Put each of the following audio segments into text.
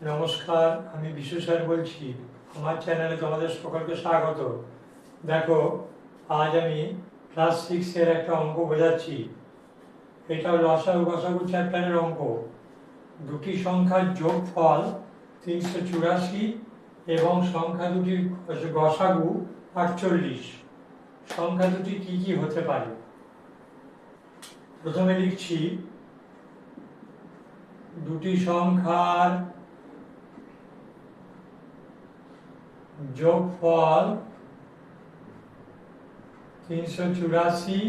নমস্কার, আমি বিশু স্যার বলছি। আমার চ্যানেলে তোমাদের সকলকে স্বাগত। দেখো, আজ আমি ক্লাস 6-এর একটা অঙ্ক বোঝাচ্ছি। এটা লসাগু গসাগু চ্যাপ্টারের অঙ্ক। দুটি সংখ্যার যোগফল 384 এবং সংখ্যা দুটির গসাগু 48। সংখ্যা দুটি কি কি হতে পারে? প্রথমে লিখছি দুটি সংখ্যার যোগফল 384,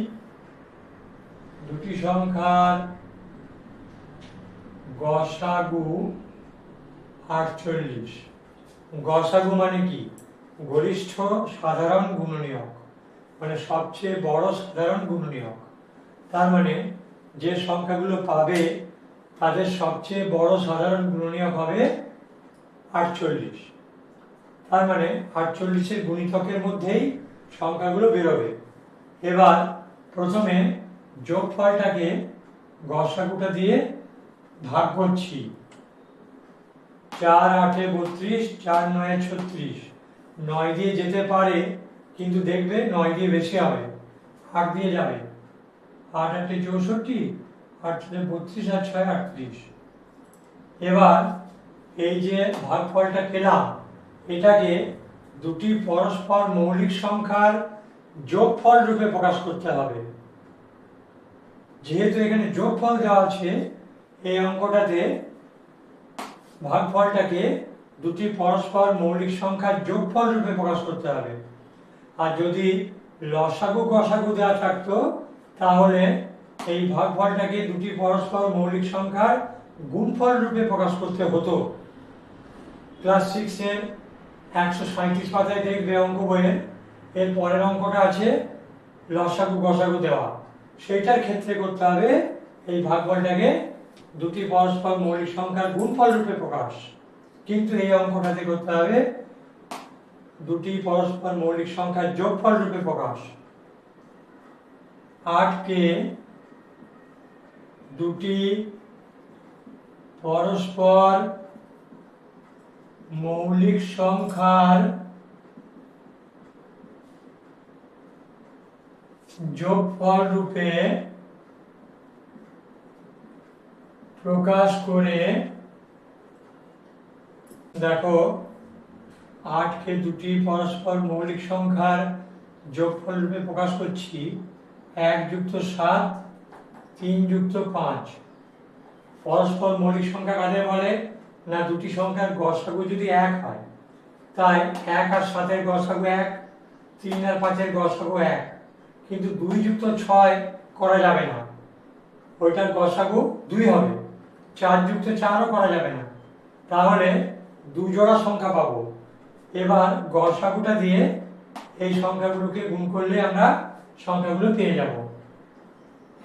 দুটি সংখ্যার গসাগু 48। গসাগু মানে কি? গরিষ্ঠ সাধারণ গুণনীয়ক, মানে সবচেয়ে বড় সাধারণ গুণনীয়ক। তার মানে যে সংখ্যাগুলো পাবে তাদের সবচেয়ে বড় সাধারণ গুণনীয়ক হবে 48। তার মানে 48-এর গুণিতকের মধ্যেই সংখ্যাগুলো বেরোবে। এবার প্রথমে যোগফলটাকে গসাগুটা দিয়ে ভাগ করছি। 4 8 32, 4 9 36। 9 দিয়ে যেতে পারে, কিন্তু দেখবে 9 দিয়ে বেশি হবে, 8 দিয়ে যাবে। 8 8 64, 8 32 আর 6 38। এবার এই যে ভাগফলটা পেলাম, এটাকে দুটি পরস্পর মৌলিক সংখ্যার যোগফল রূপে প্রকাশ করতে হবে। যেহেতু এখানে যোগফল দেওয়া আছে, এই অঙ্কটাতে ভাগফলটাকে দুটি পরস্পর মৌলিক সংখ্যার যোগফল রূপে প্রকাশ করতে হবে। আর যদি লসাগু গসাগু দেওয়া থাকতো, তাহলে এই ভাগফলটাকে দুটি পরস্পর মৌলিক সংখ্যার গুণফল রূপে প্রকাশ করতে হতো। ক্লাস 6-এর 137 পাতায় দেখবে অঙ্ক বইয়ে এর পরের অঙ্কটা আছে লসাগু গসাগু দেওয়া। সেইটার ক্ষেত্রে করতে হবে এই ভাগফলটাকে দুটি পরস্পর মৌলিক সংখ্যার গুণফল রূপে প্রকাশ। কিন্তু এই অঙ্কটাতে করতে হবে দুটি পরস্পর মৌলিক সংখ্যার যোগফল রূপে প্রকাশ। 8কে দুটি পরস্পর মৌলিক সংখ্যার যোগফল রূপে প্রকাশ করে, দেখো 8কে দুটি পরস্পর মৌলিক সংখ্যার যোগফল রূপে প্রকাশ করছি। 1 যুক্ত 7, 3 যুক্ত 5। পরস্পর মৌলিক সংখ্যা কাদের বলে? না, দুটি সংখ্যার গসাগু যদি 1 হয়, তাই 1 আর 7-এর গসাগু 1, 3 আর 5-এর গসাগু 1। কিন্তু 2 যুক্ত 6 করা যাবে না, ওইটার গসাগু 2 হবে। 4 যুক্ত 4ও করা যাবে না, তাহলে 2 জোড়া সংখ্যা পাবো। এবার গসাগুটা দিয়ে এই সংখ্যাগুলোকে গুণ করলে আমরা সংখ্যাগুলো পেয়ে যাব।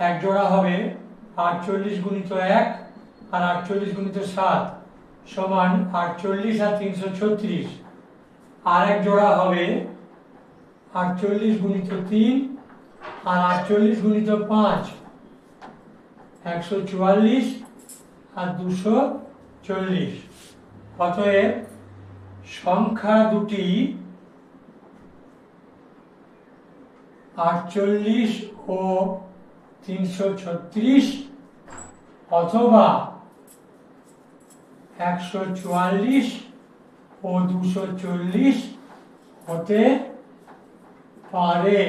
এক জোড়া হবে 48 গুণিত 1 আর 48 গুণিত 7 সমান 48 আর 336। আর এক জোড়া হবে 48 গুণিত 3 আর 48 গুণিত 5, 144 আর 240। অতএব সংখ্যা দুটি 48 ও 336 অথবা 144 ও 240 হতে পারে।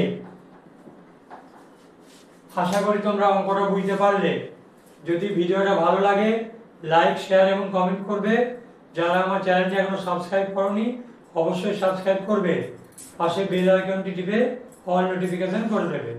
আশা করি তোমরা অঙ্কটা বুঝতে পারলে। যদি ভিডিওটা ভালো লাগে, লাইক শেয়ার এবং কমেন্ট করবে। যারা আমার চ্যানেলটি এখনো সাবস্ক্রাইব করনি, অবশ্যই সাবস্ক্রাইব করবে। পাশে বেল আইকনটি টিপে অল নোটিফিকেশন করে দেবে।